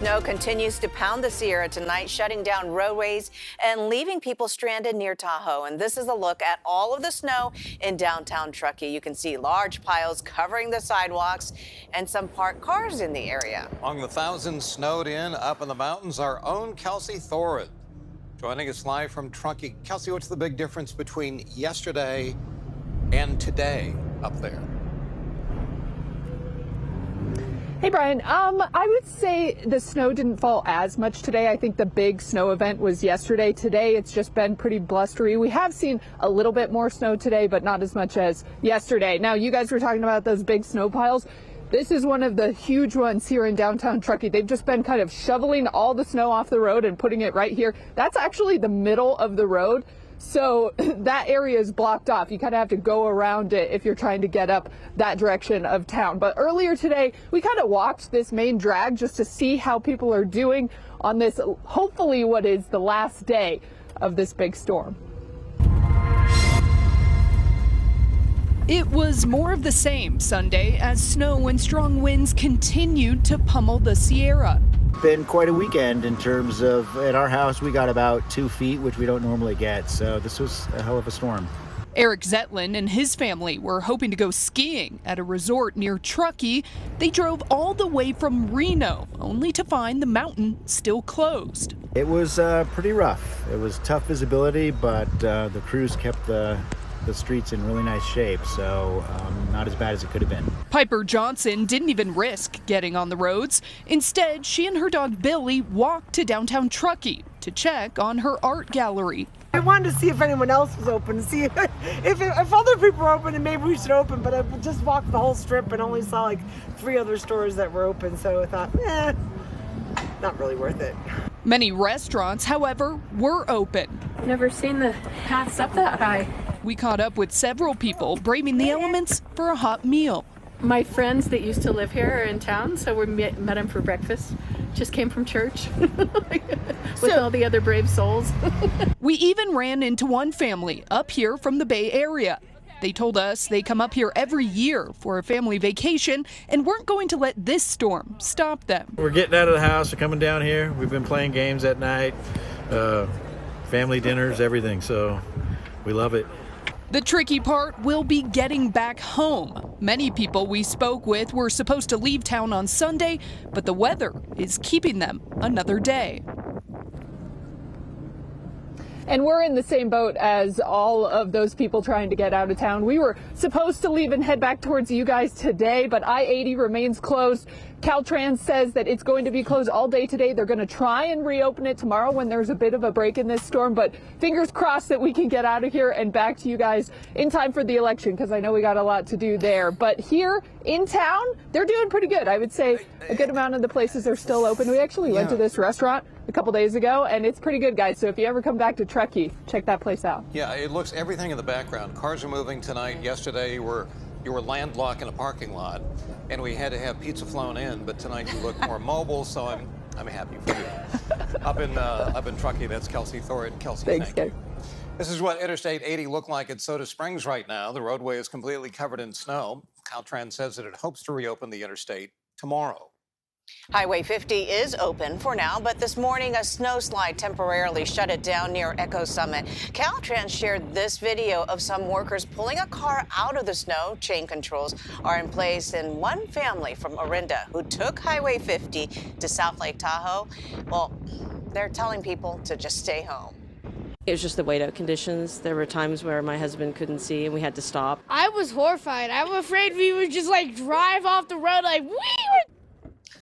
Snow continues to pound the Sierra tonight, shutting down roadways and leaving people stranded near Tahoe. And this is a look at all of the snow in downtown Truckee. You can see large piles covering the sidewalks and some parked cars in the area. Among the thousands snowed in up in the mountains, our own Kelsi Thorud joining us live from Truckee. Kelsi, what's the big difference between yesterday and today up there? Hey, Brian. I would say the snow didn't fall as much today. I think the big snow event was yesterday. Today, it's just been pretty blustery. We have seen a little bit more snow today, but not as much as yesterday. Now, you guys were talking about those big snow piles. This is one of the huge ones here in downtown Truckee. They've just been kind of shoveling all the snow off the road and putting it right here. That's actually the middle of the road. So that area is blocked off. You kind of have to go around it if you're trying to get up that direction of town. But earlier today, we kind of walked this main drag just to see how people are doing on this, hopefully what is the last day of this big storm. It was more of the same Sunday as snow and strong winds continued to pummel the Sierra. Been quite a weekend in terms of, at our house we got about 2 feet, which we don't normally get, so this was a hell of a storm. Eric Zetlin and his family were hoping to go skiing at a resort near Truckee. They drove all the way from Reno, only to find the mountain still closed. It was pretty rough. It was tough visibility, but the crews kept the streets in really nice shape, so not as bad as it could have been. Piper Johnson didn't even risk getting on the roads. Instead, she and her dog Billy walked to downtown Truckee to check on her art gallery. I wanted to see if anyone else was open, to see if other people were open and maybe we should open, but I just walked the whole strip and only saw like 3 other stores that were open, so I thought, not really worth it. Many restaurants, however, were open. Never seen the paths up that high. We caught up with several people braving the elements for a hot meal. My friends that used to live here are in town, so we met them for breakfast. Just came from church with all the other brave souls. We even ran into one family up here from the Bay Area. They told us they come up here every year for a family vacation and weren't going to let this storm stop them. We're getting out of the house, we're coming down here. We've been playing games at night, family dinners, everything, so we love it. The tricky part will be getting back home. Many people we spoke with were supposed to leave town on Sunday, but the weather is keeping them another day. And we're in the same boat as all of those people trying to get out of town. We were supposed to leave and head back towards you guys today, but I-80 remains closed. Caltrans says that it's going to be closed all day today. They're going to try and reopen it tomorrow when there's a bit of a break in this storm, but fingers crossed that we can get out of here and back to you guys in time for the election, because I know we got a lot to do there. But here in town, they're doing pretty good. I would say a good amount of the places are still open. We actually went to this restaurant a couple days ago, and it's pretty good, guys. So if you ever come back to Truckee, check that place out. Yeah, it looks everything in the background. Cars are moving tonight. Yesterday you were landlocked in a parking lot, and we had to have pizza flown in. But tonight you look more mobile, so I'm happy for you. Up in Truckee, that's Kelsi Thorud. Kelsi, Thanks, thank guys. you. This is what Interstate 80 looked like at Soda Springs right now. The roadway is completely covered in snow. Caltrans says that it hopes to reopen the interstate tomorrow. Highway 50 is open for now, but this morning a snowslide temporarily shut it down near Echo Summit. Caltrans shared this video of some workers pulling a car out of the snow. Chain controls are in place, and one family from Orinda who took Highway 50 to South Lake Tahoe, well, they're telling people to just stay home. It was just the whiteout conditions. There were times where my husband couldn't see and we had to stop. I was horrified. I'm afraid we would just like drive off the road like, wee,